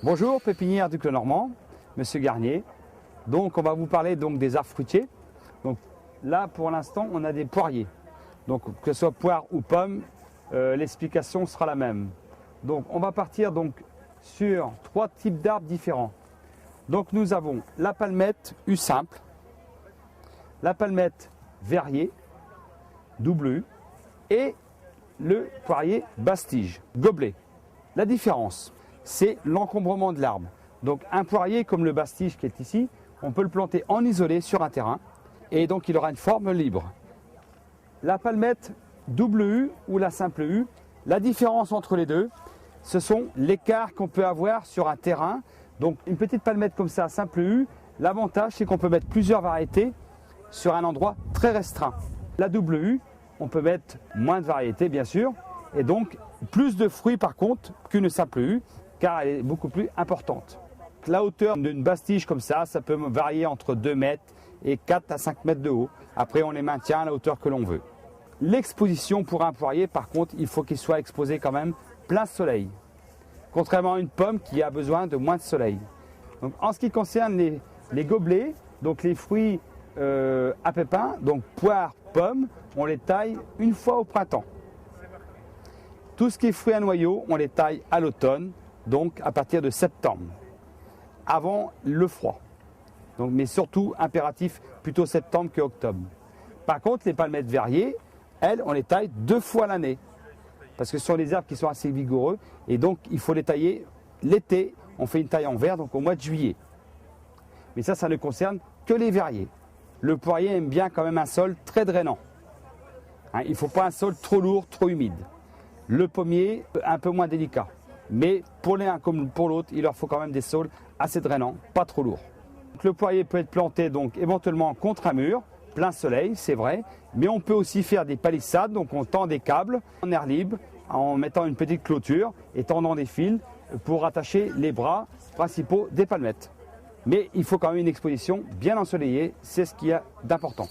Bonjour, pépinière du Clos Normand, Monsieur Garnier. Donc on va vous parler donc des arbres fruitiers. Donc là pour l'instant on a des poiriers. Donc que ce soit poire ou pomme, l'explication sera la même. Donc on va partir donc sur 3 types d'arbres différents. Donc nous avons la palmette U simple, la palmette verrier, double U, et le poirier basse-tige, gobelet. La différence, c'est l'encombrement de l'arbre. Donc un poirier comme le basse-tige qui est ici, on peut le planter en isolé sur un terrain et donc il aura une forme libre. La palmette double U ou la simple U, la différence entre les deux, ce sont l'écart qu'on peut avoir sur un terrain. Donc une petite palmette comme ça, simple U, l'avantage c'est qu'on peut mettre plusieurs variétés sur un endroit très restreint. La double U, on peut mettre moins de variétés bien sûr, et donc plus de fruits par contre qu'une simple U, car elle est beaucoup plus importante. La hauteur d'une basse-tige comme ça peut varier entre 2 mètres et 4 à 5 mètres de haut. Après on les maintient à la hauteur que l'on veut. L'exposition pour un poirier par contre, il faut qu'il soit exposé quand même plein soleil. Contrairement à une pomme qui a besoin de moins de soleil. Donc, en ce qui concerne les gobelets, donc les fruits à pépins, donc poire, pomme, on les taille une fois au printemps. Tout ce qui est fruits à noyaux, on les taille à l'automne, donc à partir de septembre, avant le froid. Donc, mais surtout impératif plutôt septembre que octobre. Par contre, les palmettes verriers, elles, on les taille 2 fois l'année. Parce que ce sont des arbres qui sont assez vigoureux et donc il faut les tailler l'été. On fait une taille en verre, donc au mois de juillet. Mais ça ne concerne que les verriers. Le poirier aime bien quand même un sol très drainant. Hein, il ne faut pas un sol trop lourd, trop humide. Le pommier, un peu moins délicat. Mais pour l'un comme pour l'autre, il leur faut quand même des sols assez drainants, pas trop lourds. Donc, le poirier peut être planté donc éventuellement contre un mur, plein soleil, c'est vrai, mais on peut aussi faire des palissades, donc on tend des câbles en air libre, en mettant une petite clôture et tendant des fils pour attacher les bras principaux des palmettes. Mais il faut quand même une exposition bien ensoleillée, c'est ce qu'il y a d'important.